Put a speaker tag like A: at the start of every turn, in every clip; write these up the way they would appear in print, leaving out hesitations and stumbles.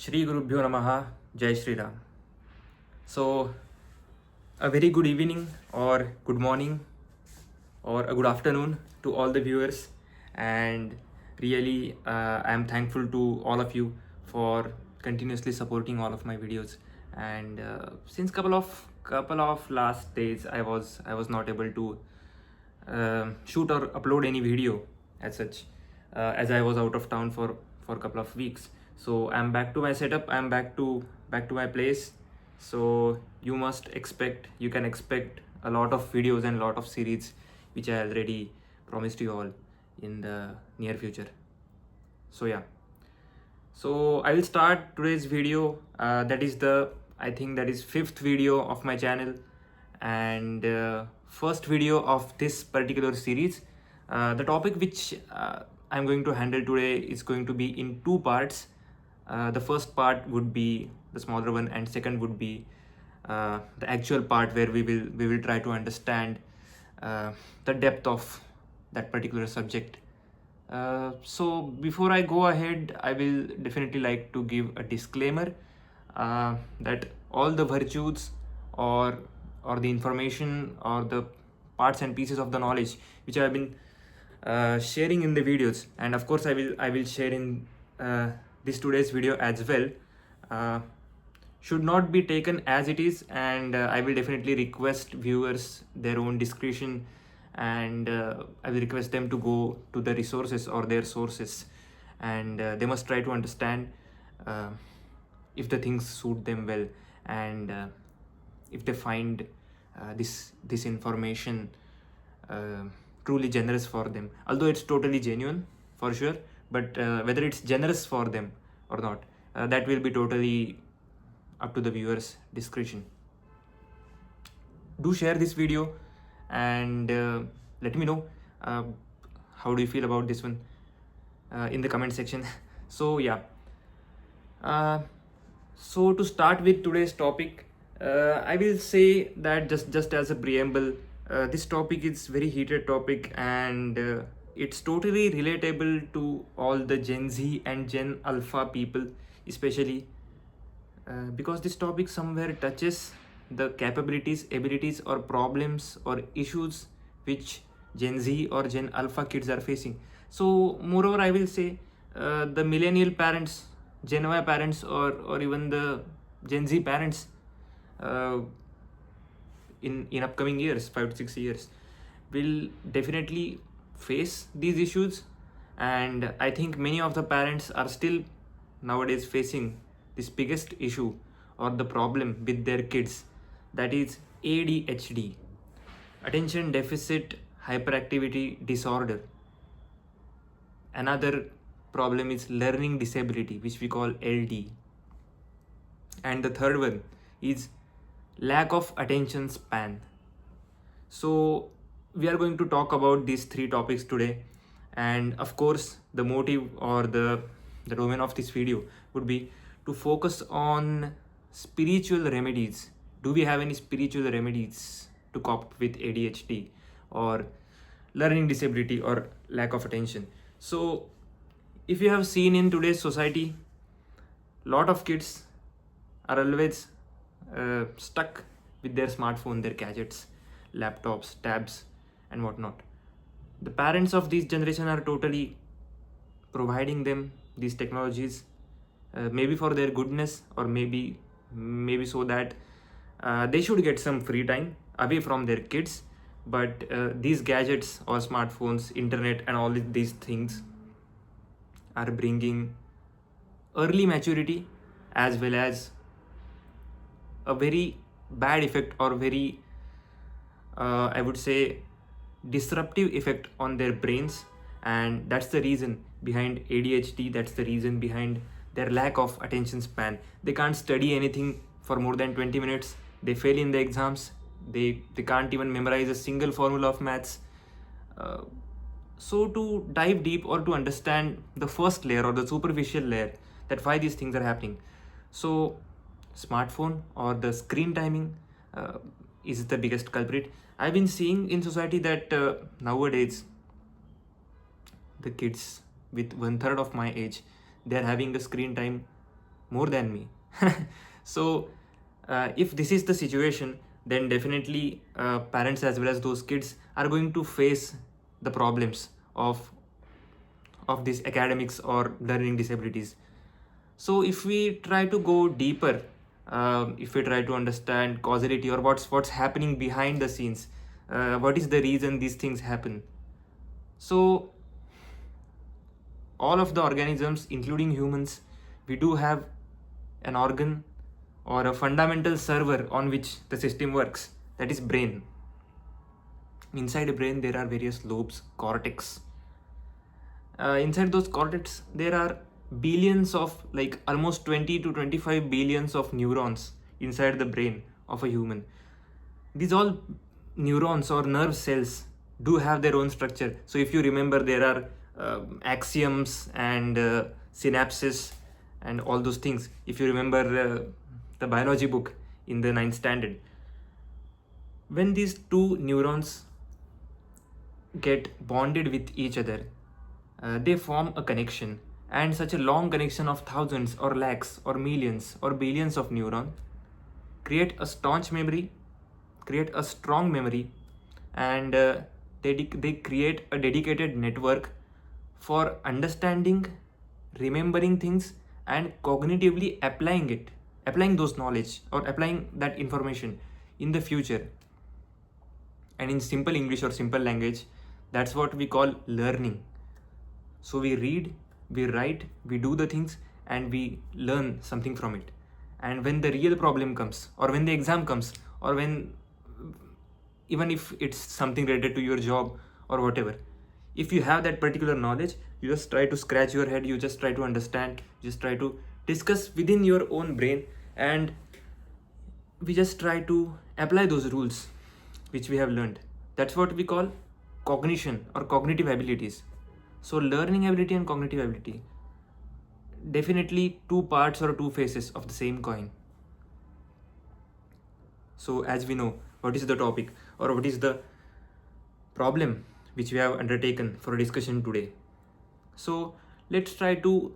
A: Shri Gurubhyo Namaha, Jai Shri Ram. So, a very good evening or good morning or a good afternoon to all the viewers, and really I am thankful to all of you for continuously supporting all of my videos. And since couple of last days I was not able to shoot or upload any video as such, as I was out of town for a couple of weeks. So I'm back to my setup. I'm back to my place. So you can expect a lot of videos and a lot of series which I already promised you all in the near future. So yeah, so I will start today's video. I think that is fifth video of my channel, and first video of this particular series. The topic which I'm going to handle today is going to be in two parts. The first part would be the smaller one, and second would be the actual part where we will try to understand the depth of that particular subject. So before I go ahead, I will definitely like to give a disclaimer that all the virtues or the information or the parts and pieces of the knowledge which I have been sharing in the videos, and of course I will share in this today's video as well, uh, should not be taken as it is, and I will definitely request viewers their own discretion, and I will request them to go to the resources or their sources, and they must try to understand uh, if the things suit them well, and if they find this information uh, truly generous for them, although it's totally genuine for sure, but whether it's generous for them or not, that will be totally up to the viewers discretion. Do share this video, and let me know uh, how do you feel about this one in the comment section. So yeah, uh, so to start with today's topic, I will say that just as a preamble, this topic is very heated topic, and it's totally relatable to all the Gen Z and Gen Alpha people, especially because this topic somewhere touches the capabilities, abilities, or problems or issues which Gen Z or Gen Alpha kids are facing. So, moreover, I will say the millennial parents, Gen Y parents, or even the Gen Z parents uh, in upcoming years, 5 to 6 years, will definitely face these issues, and I think many of the parents are still nowadays facing this biggest issue or the problem with their kids, that is ADHD, attention deficit hyperactivity disorder. Another problem is learning disability, which we call LD, and the third one is lack of attention span. So we are going to talk about these three topics today, and of course the motive or the domain of this video would be to focus on spiritual remedies. Do we have any spiritual remedies to cope with ADHD or learning disability or lack of attention? So if you have seen in today's society, lot of kids are always stuck with their smartphone, their gadgets, laptops, tabs, and whatnot. The parents of this generation are totally providing them these technologies, maybe for their goodness, or maybe so that they should get some free time away from their kids. But these gadgets or smartphones, internet, and all these things are bringing early maturity as well as a very bad effect, or very I would say disruptive effect on their brains, and that's the reason behind ADHD. That's the reason behind their lack of attention span. They can't study anything for more than 20 minutes. They fail in the exams. They can't even memorize a single formula of maths. uh, so to dive deep or to understand the first layer or the superficial layer, that why these things are happening, so smartphone or the screen timing is the biggest culprit. I've been seeing in society that nowadays the kids with one third of my age, they're having a screen time more than me. So if this is the situation, then definitely parents as well as those kids are going to face the problems of these academics or learning disabilities. So if we try to go deeper, if we try to understand causality or what's happening behind the scenes, what is the reason these things happen. So all of the organisms, including humans, we do have an organ or a fundamental server on which the system works, that is brain. Inside a brain there are various lobes, cortex. Inside those cortex there are billions of, like almost 20 to 25 billions of neurons inside the brain of a human. These all neurons or nerve cells do have their own structure. So if you remember, there are axioms and synapses and all those things. If you remember the biology book in the 9th standard, when these two neurons get bonded with each other, they form a connection, and such a long connection of thousands or lakhs or millions or billions of neurons create a staunch memory, create a strong memory, and they create a dedicated network for understanding, remembering things, and cognitively applying those knowledge or applying that information in the future. And in simple English or simple language, that's what we call learning. So we read, we write, we do the things, and we learn something from it. And when the real problem comes, or when the exam comes, or when, even if it's something related to your job or whatever, if you have that particular knowledge, you just try to scratch your head, you just try to understand, just try to discuss within your own brain, and we just try to apply those rules which we have learned. That's what we call cognition or cognitive abilities. So learning ability and cognitive ability, definitely two parts or two faces of the same coin. So as we know, what is the topic or what is the problem which we have undertaken for discussion today. So let's try to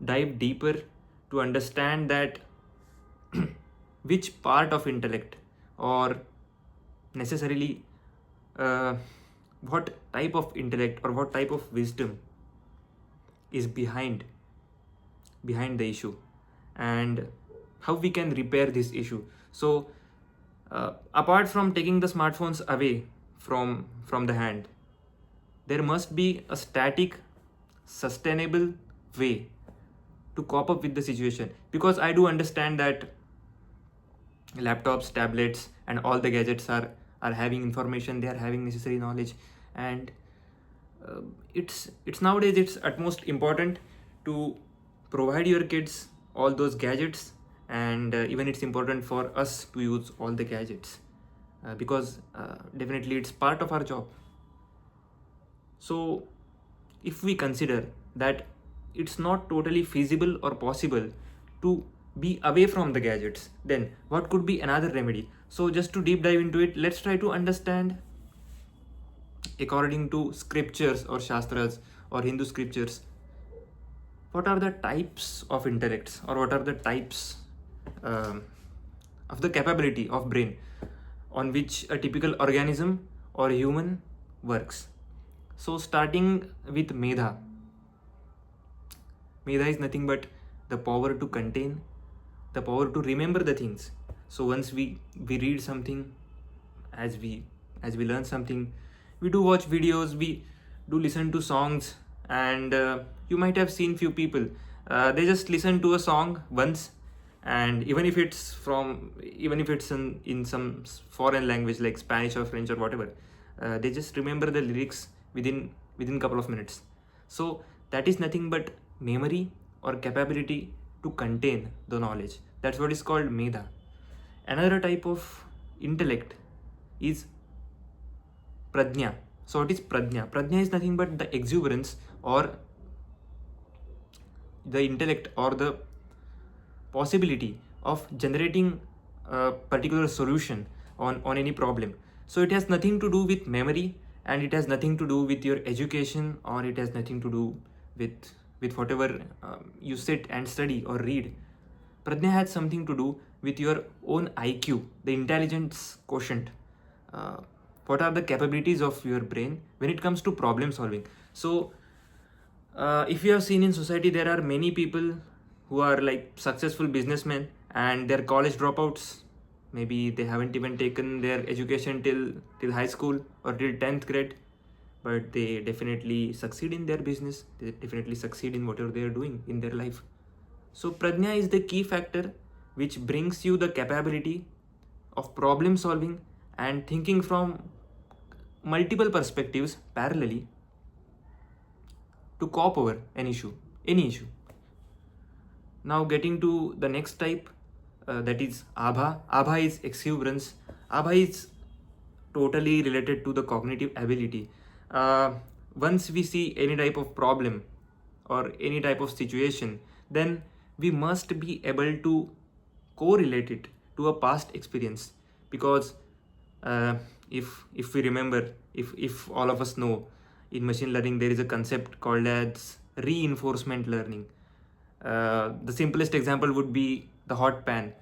A: dive deeper to understand that which part of intellect, or necessarily what type of intellect or what type of wisdom is behind the issue, and how we can repair this issue. So apart from taking the smartphones away from the hand, there must be a static, sustainable way to cope up with the situation. Because I do understand that laptops, tablets, and all the gadgets are having information, they are having necessary knowledge, and it's nowadays it's utmost important to provide your kids all those gadgets, and even it's important for us to use all the gadgets, because definitely it's part of our job. So if we consider that it's not totally feasible or possible to be away from the gadgets, then what could be another remedy? So just to deep dive into it, let's try to understand, according to scriptures or shastras or Hindu scriptures, what are the types of intellects, or what are the types of the capability of brain on which a typical organism or human works. So starting with Medha. Medha is nothing but the power to contain, the power to remember the things. So once we read something, as we learn something, we do watch videos, we do listen to songs, and you might have seen few people, they just listen to a song once, and even if it's in some foreign language like Spanish or French or whatever, they just remember the lyrics within couple of minutes. So that is nothing but memory or capability to contain the knowledge. That's what is called Medha. Another type of intellect is Pradnyā. So what is Pradnyā? Pradnyā is nothing but the exuberance or the intellect or the possibility of generating a particular solution on any problem. So it has nothing to do with memory, and it has nothing to do with your education, or it has nothing to do with whatever you sit and study or read. Pradnya has something to do with your own IQ, the intelligence quotient. Uh, what are the capabilities of your brain when it comes to problem solving? So, if you have seen in society, there are many people who are like successful businessmen and they're college dropouts. Maybe they haven't even taken their education till high school or till 10th grade, but they definitely succeed in their business. They definitely succeed in whatever they are doing in their life. So pradnya is the key factor which brings you the capability of problem solving and thinking from multiple perspectives parallelly to cope over an issue, any issue. Now getting to the next type, that is abha. Abha is exuberance. Abha is totally related to the cognitive ability. Once we see any type of problem or any type of situation, then we must be able to correlate it to a past experience, because if we remember, if all of us know, in machine learning there is a concept called as reinforcement learning. The simplest example would be the hot pan.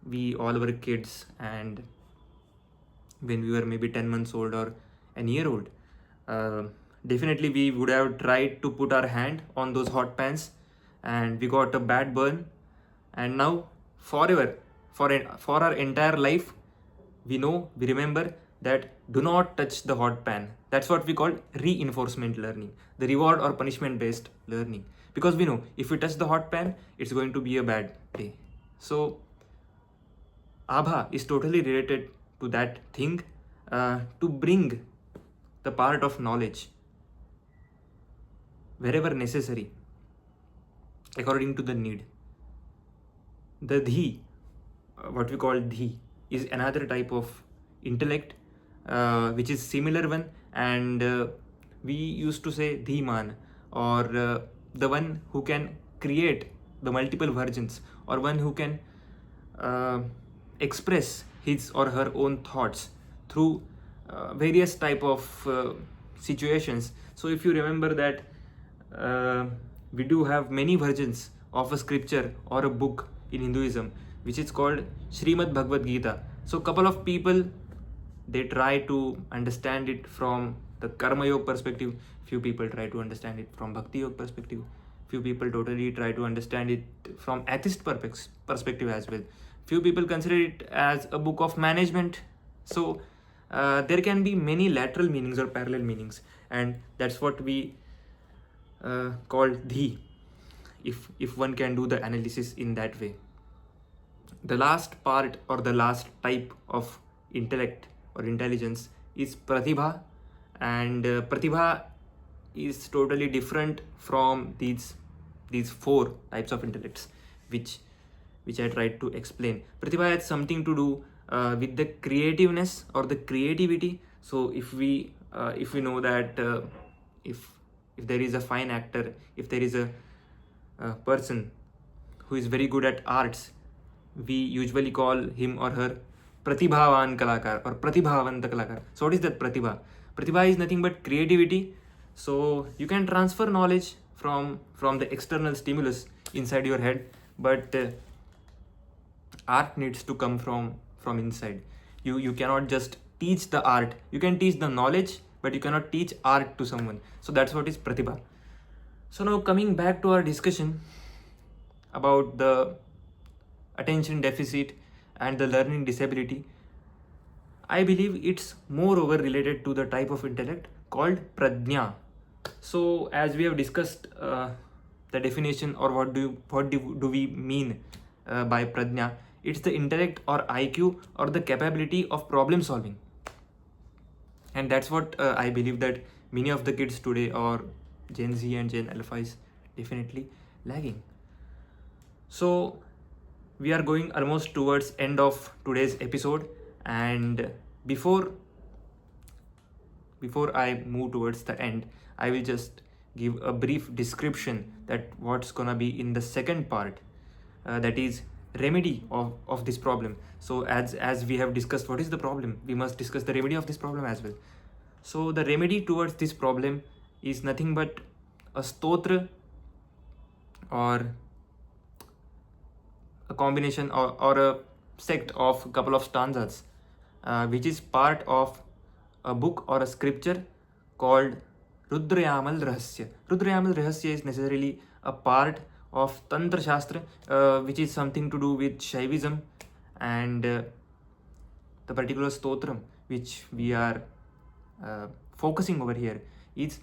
A: We all were kids, and when we were maybe 10 months old or an year old, uh, definitely we would have tried to put our hand on those hot pans, and we got a bad burn. And now forever, for our entire life, we remember that do not touch the hot pan. That's what we call reinforcement learning, the reward or punishment based learning, because we know if we touch the hot pan, it's going to be a bad day. So abha is totally related to that thing, to bring the part of knowledge wherever necessary according to the need. The dhi, what we call dhi, is another type of intellect, which is similar one, and we used to say dhiman, or the one who can create the multiple versions, or one who can express his or her own thoughts through various type of situations. So if you remember that, we do have many versions of a scripture or a book in Hinduism, which is called Srimad Bhagavad Gita. So couple of people, they try to understand it from the Karma Yoga perspective. Few people try to understand it from Bhakti Yoga perspective. Few people totally try to understand it from atheist perspective as well. Few people consider it as a book of management. So there can be many lateral meanings or parallel meanings, and that's what we call dhi, if one can do the analysis in that way. The last part or the last type of intellect or intelligence is pratibha, and pratibha is totally different from these four types of intellects which I tried to explain. Pratibha has something to do with the creativeness or the creativity. So if we know that if there is a fine actor, if there is a person who is very good at arts, we usually call him or her pratibhavan kalakar or pratibhavanta kalakar. So what is that pratibha? Pratibha is nothing but creativity. So you can transfer knowledge from the external stimulus inside your head, but art needs to come from inside. You cannot just teach the art. You can teach the knowledge, but you cannot teach art to someone. So that's what is pratibha. So now coming back to our discussion about the attention deficit and the learning disability, I believe it's moreover related to the type of intellect called pradnya. So as we have discussed the definition, or what do we mean by pradnya, it's the intellect or IQ or the capability of problem solving. And that's what I believe that many of the kids today, or Gen Z and Gen Alpha, is definitely lagging. So we are going almost towards end of today's episode, and before I move towards the end, I will just give a brief description that what's gonna be in the second part, that is remedy of this problem. So as we have discussed what is the problem, we must discuss the remedy of this problem as well. So the remedy towards this problem is nothing but a stotra, or a combination or a sect of a couple of stanzas, which is part of a book or a scripture called Rudrayamal Rahasya. Rudrayamal Rahasya is necessarily a part of Tantra Shastra, which is something to do with Shaivism, and the particular stotram which we are focusing over here is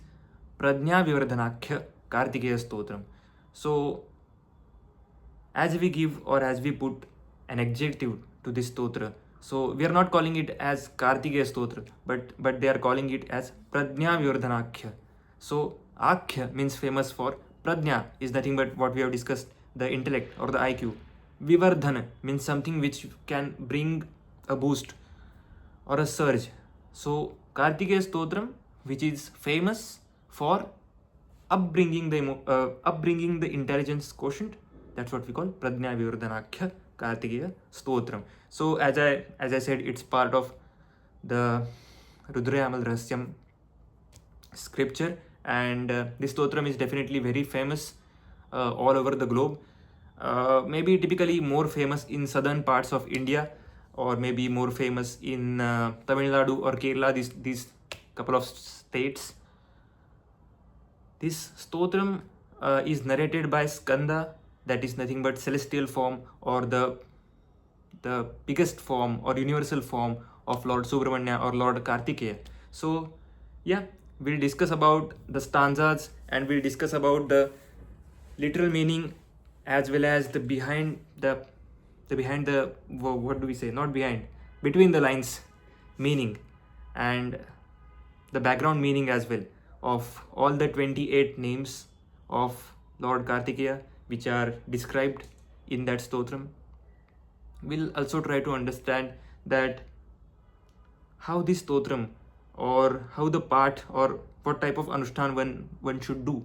A: Pradnyā Vivardhanakhya Kārtikeya Stotram. So as we give or as we put an adjective to this stotra, so we are not calling it as Kārtikeya Stotra, but they are calling it as Pradnyā Vivardhanakhya. So Akhya means famous for, Pradnya is nothing but what we have discussed, the intellect or the IQ. Vivardhana means something which can bring a boost or a surge. So Kārtikeya Stotram, which is famous for upbringing the intelligence quotient, that's what we call Pradnyā Vivardhanakhya Kārtikeya Stotram. So as I said, it's part of the Rudrayamal Rahasyam scripture, and this stotram is definitely very famous all over the globe. Maybe typically more famous in southern parts of India, or maybe more famous in Tamil Nadu or Kerala, these couple of states. This stotram is narrated by Skanda, that is nothing but celestial form or the biggest form or universal form of Lord Subramanya or Lord Kārtikeya. So yeah, we'll discuss about the stanzas, and we'll discuss about the literal meaning as well as the behind the what do we say, not behind, between the lines meaning, and the background meaning as well of all the 28 names of Lord Kārtikeya which are described in that stotram. We'll also try to understand that how this stotram, or how the part, or what type of anushthan one should do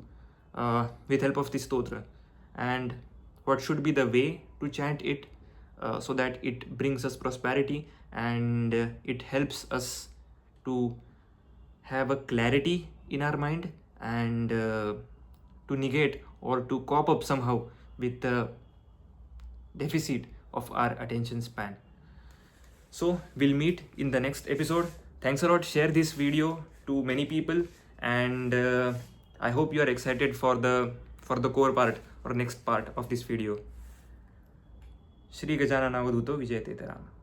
A: with help of this stotra, and what should be the way to chant it so that it brings us prosperity, and it helps us to have a clarity in our mind, and to negate or to cope up somehow with the deficit of our attention span. So we'll meet in the next episode. Thanks a lot. Share this video to many people, and I hope you are excited for the core part or next part of this video. Shri Gajanana Avadhuto Vijayate Taram.